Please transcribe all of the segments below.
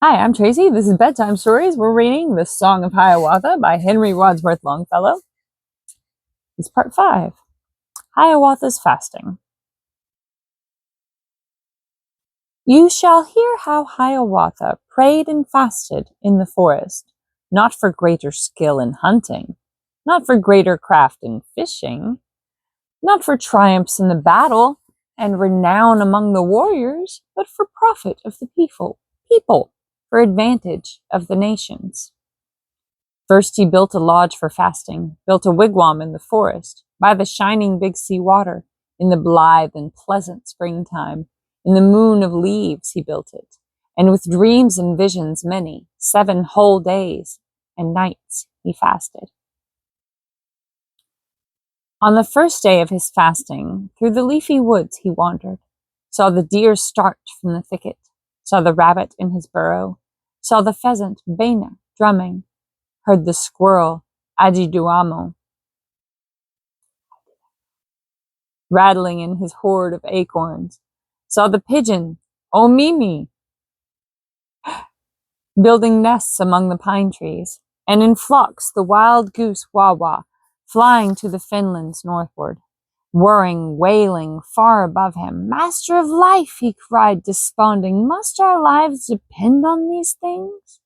Hi, I'm Tracy. This is Bedtime Stories. We're reading The Song of Hiawatha by Henry Wadsworth Longfellow. It's part 5. Hiawatha's Fasting. You shall hear how Hiawatha prayed and fasted in the forest, not for greater skill in hunting, not for greater craft in fishing, not for triumphs in the battle and renown among the warriors, but for profit of the people, for advantage of the nations. First he built a lodge for fasting, built a wigwam in the forest, by the shining big sea water, in the blithe and pleasant springtime. In the moon of leaves he built it, and with dreams and visions many, 7 whole days and nights he fasted. On the first day of his fasting, through the leafy woods he wandered, saw the deer start from the thicket, saw the rabbit in his burrow, saw the pheasant Bena drumming, heard the squirrel Ajiduamo rattling in his hoard of acorns, saw the pigeon Omimi building nests among the pine trees, and in flocks the wild goose Wawa flying to the fenlands northward, whirring, wailing far above him. Master of life, he cried, desponding, must our lives depend on these things?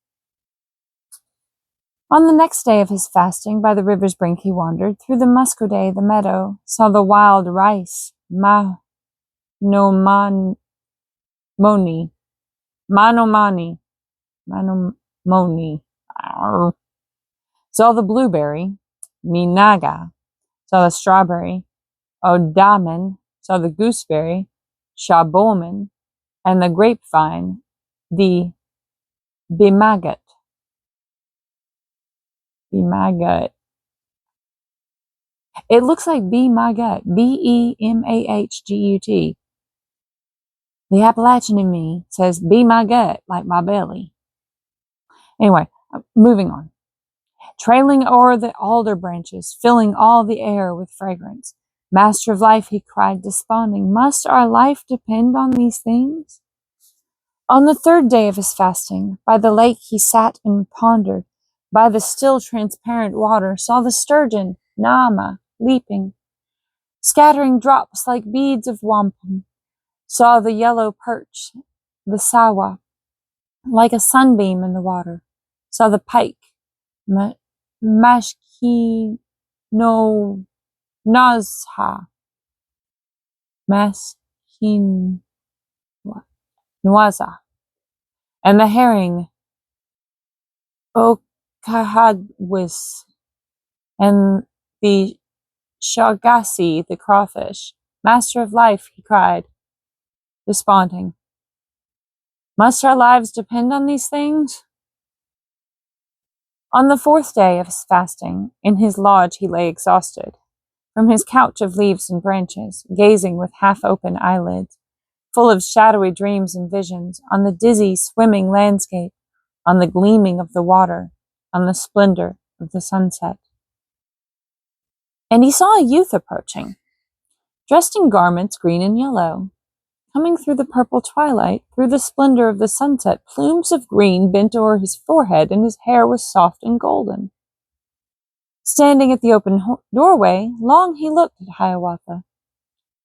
On the next day of his fasting, by the river's brink he wandered, through the muscoday, the meadow, saw the wild rice, Manomani, saw the blueberry, Minaga, saw the strawberry, Odaman, saw the gooseberry, Shaboman, and the grapevine, the Bimagut. It looks like Be My Gut, Bemahgut. The Appalachian in me says, be my gut, like my belly. Anyway, moving on. Trailing o'er the alder branches, filling all the air with fragrance. Master of life, he cried, desponding, must our life depend on these things? On the third day of his fasting, by the lake he sat and pondered, by the still transparent water, saw the sturgeon, Naama, leaping, scattering drops like beads of wampum, saw the yellow perch, the sawa, like a sunbeam in the water, saw the pike, Mashki no Nazha, Maskin Nwaza, and the herring, Okahadwis, and the Shagasi, the crawfish. Master of life, he cried, desponding, must our lives depend on these things? On the fourth day of his fasting, in his lodge he lay exhausted, from his couch of leaves and branches, gazing with half-open eyelids, full of shadowy dreams and visions, on the dizzy, swimming landscape, on the gleaming of the water, on the splendor of the sunset. And he saw a youth approaching, dressed in garments green and yellow. Coming through the purple twilight, through the splendor of the sunset, plumes of green bent o'er his forehead, and his hair was soft and golden. Standing at the open doorway, long he looked at Hiawatha,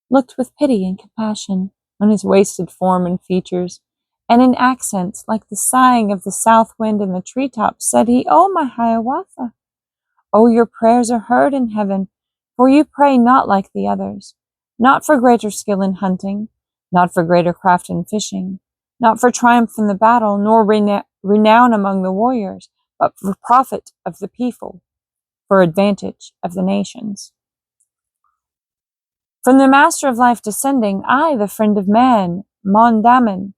looked with pity and compassion on his wasted form and features, and in accents like the sighing of the south wind in the treetops, said he, "Oh, my Hiawatha! Oh, your prayers are heard in heaven, for you pray not like the others, not for greater skill in hunting, not for greater craft in fishing, not for triumph in the battle, nor renown among the warriors, but for profit of the people, for advantage of the nations. From the Master of Life descending, I, the friend of man, Mondamin,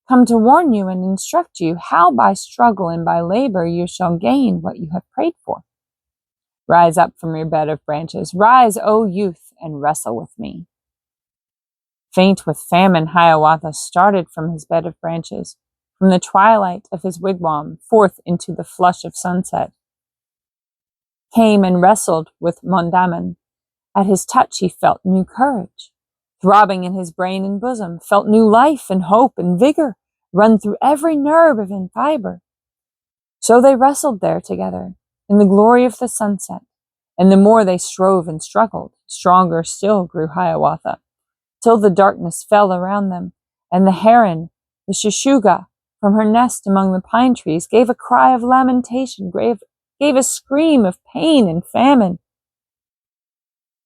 come to warn you and instruct you how by struggle and by labor you shall gain what you have prayed for. Rise up from your bed of branches, rise, O youth, and wrestle with me." Faint with famine, Hiawatha started from his bed of branches, from the twilight of his wigwam, forth into the flush of sunset. Came and wrestled with Mondamin. At his touch he felt new courage, throbbing in his brain and bosom, felt new life and hope and vigor, run through every nerve and fiber. So they wrestled there together, in the glory of the sunset, and the more they strove and struggled, stronger still grew Hiawatha, till the darkness fell around them, and the heron, the Shishuga, from her nest among the pine trees, gave a cry of lamentation, gave a scream of pain and famine.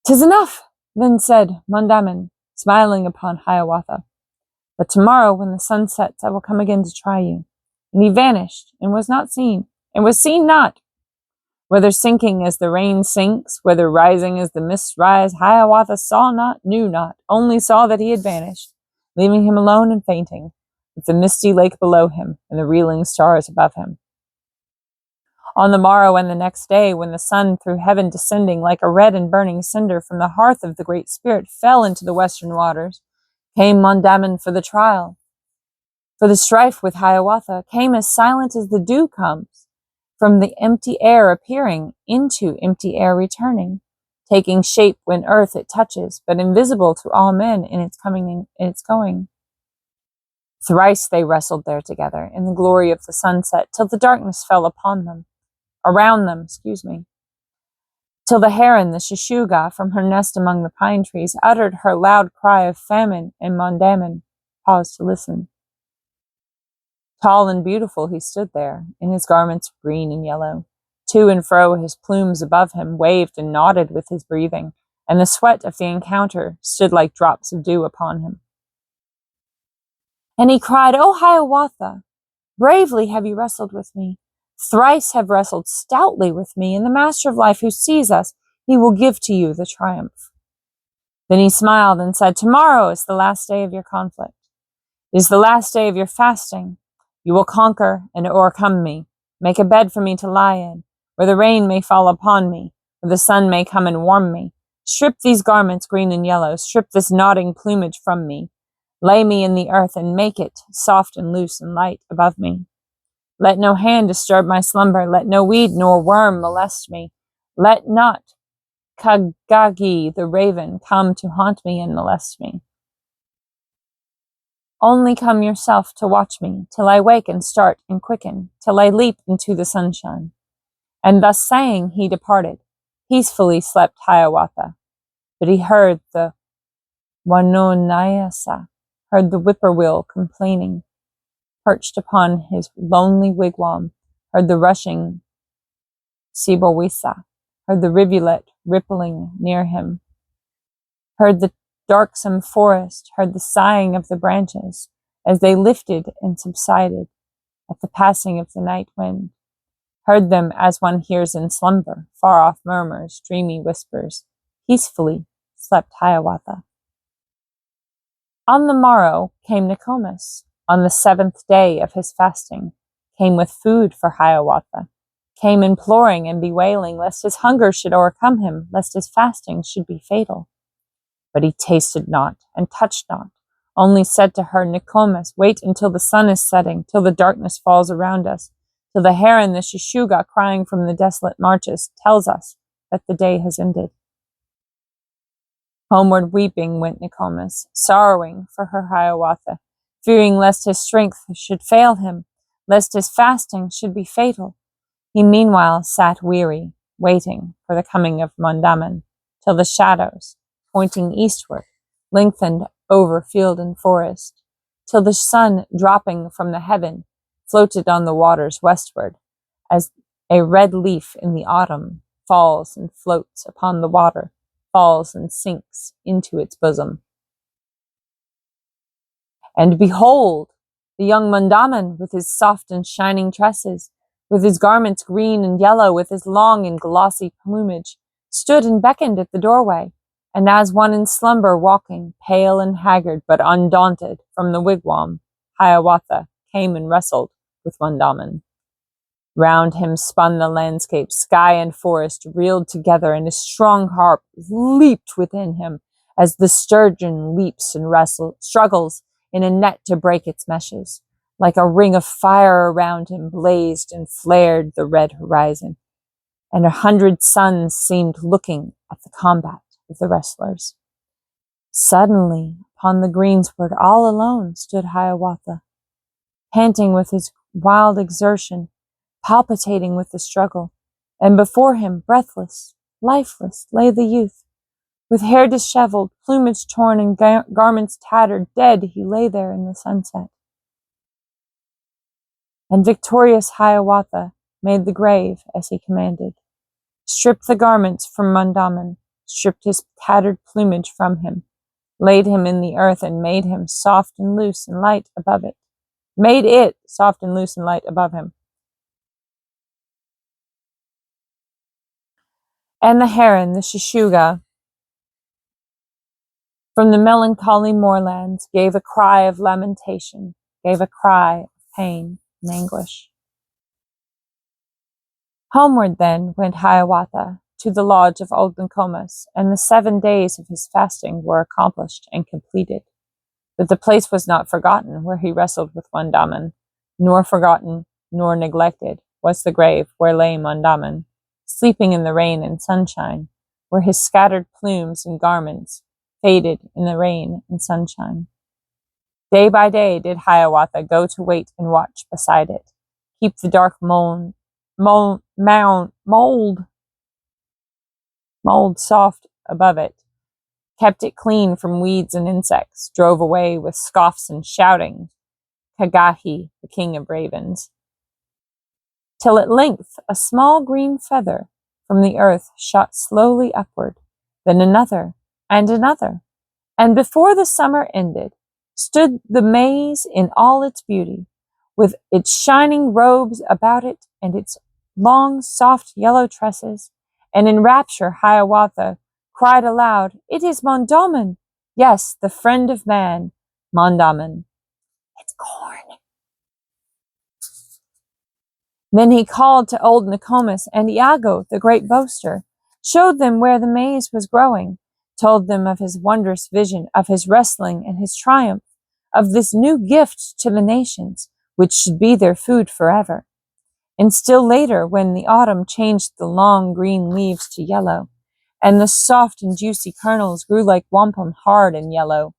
"'Tis enough," then said Mondamin, smiling upon Hiawatha. "But tomorrow, when the sun sets, I will come again to try you." And he vanished, and was not seen, and was seen not. Whether sinking as the rain sinks, whether rising as the mists rise, Hiawatha saw not, knew not, only saw that he had vanished, leaving him alone and fainting, with the misty lake below him and the reeling stars above him. On the morrow and the next day, when the sun through heaven descending like a red and burning cinder from the hearth of the Great Spirit fell into the western waters, came Mondamin for the trial. For the strife with Hiawatha came as silent as the dew comes, from the empty air appearing, into empty air returning, taking shape when earth it touches, but invisible to all men in its coming and its going. Thrice they wrestled there together, in the glory of the sunset, till the darkness fell around them, till the heron, the Shishuga, from her nest among the pine trees, uttered her loud cry of famine, and Mondamin paused to listen. Tall and beautiful he stood there, in his garments of green and yellow. To and fro his plumes above him waved and nodded with his breathing, and the sweat of the encounter stood like drops of dew upon him. And he cried, "O Hiawatha, bravely have you wrestled with me. Thrice have wrestled stoutly with me, and the Master of Life who sees us, he will give to you the triumph." Then he smiled and said, "Tomorrow is the last day of your conflict. It is the last day of your fasting. You will conquer and overcome me. Make a bed for me to lie in, where the rain may fall upon me, where the sun may come and warm me. Strip these garments green and yellow, strip this nodding plumage from me. Lay me in the earth and make it soft and loose and light above me. Let no hand disturb my slumber, let no weed nor worm molest me. Let not Kagagi the raven come to haunt me and molest me. Only come yourself to watch me, till I wake and start and quicken, till I leap into the sunshine." And thus saying, he departed. Peacefully slept Hiawatha, but he heard the Wanonayasa, heard the whippoorwill complaining, perched upon his lonely wigwam, heard the rushing Sibowisa, heard the rivulet rippling near him, heard the darksome forest, heard the sighing of the branches as they lifted and subsided at the passing of the night wind, heard them as one hears in slumber, far-off murmurs, dreamy whispers. Peacefully slept Hiawatha. On the morrow came Nokomis, on the 7th day of his fasting, came with food for Hiawatha, came imploring and bewailing lest his hunger should overcome him, lest his fasting should be fatal. But he tasted not and touched not, only said to her, "Nokomis, wait until the sun is setting, till the darkness falls around us, till the heron, the Shishuga, crying from the desolate marches, tells us that the day has ended." Homeward weeping went Nokomis, sorrowing for her Hiawatha, fearing lest his strength should fail him, lest his fasting should be fatal. He meanwhile sat weary, waiting for the coming of Mondamin, till the shadows, pointing eastward, lengthened over field and forest, till the sun, dropping from the heaven, floated on the waters westward, as a red leaf in the autumn falls and floats upon the water, falls and sinks into its bosom. And behold, the young Mondamin, with his soft and shining tresses, with his garments green and yellow, with his long and glossy plumage, stood and beckoned at the doorway, and as one in slumber walking, pale and haggard, but undaunted, from the wigwam, Hiawatha came and wrestled with Mondamin. Round him spun the landscape, sky and forest reeled together, and his strong heart leaped within him, as the sturgeon leaps and struggles in a net to break its meshes. Like a ring of fire around him blazed and flared the red horizon, and 100 suns seemed looking at the combat of the wrestlers. Suddenly, upon the greensward, all alone, stood Hiawatha. panting with his wild exertion, palpitating with the struggle, and before him, breathless, lifeless, lay the youth. With hair disheveled, plumage torn, and garments tattered, dead he lay there in the sunset. And victorious Hiawatha made the grave as he commanded, stripped the garments from Mondamin, stripped his tattered plumage from him, laid him in the earth, and made him soft and loose and light above it. Made it soft and loose and light above him. And the heron, the Shishuga, from the melancholy moorlands, gave a cry of lamentation, gave a cry of pain and anguish. Homeward then went Hiawatha to the lodge of old Nokomis, and the 7 days of his fasting were accomplished and completed. But the place was not forgotten where he wrestled with Mondamin, nor forgotten nor neglected was the grave where lay Mondamin, sleeping in the rain and sunshine, where his scattered plumes and garments faded in the rain and sunshine. Day by day did Hiawatha go to wait and watch beside it, keep the dark mold soft above it, kept it clean from weeds and insects, drove away with scoffs and shouting Kagahi, the king of ravens, till at length a small green feather from the earth shot slowly upward, then another and another, and before the summer ended, stood the maize in all its beauty, with its shining robes about it and its long, soft yellow tresses, and in rapture Hiawatha cried aloud, "It is Mondamin! Yes, the friend of man, Mondamin. It's corn." Then he called to old Nokomis and Iago, the great boaster, showed them where the maize was growing, told them of his wondrous vision, of his wrestling and his triumph, of this new gift to the nations, which should be their food forever. And still later, when the autumn changed the long green leaves to yellow, and the soft and juicy kernels grew like wampum, hard and yellow,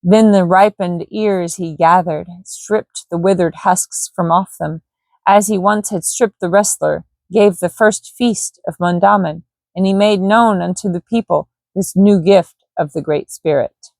then the ripened ears he gathered, stripped the withered husks from off them, as he once had stripped the wrestler, gave the first feast of Mondamin, and he made known unto the people this new gift of the Great Spirit.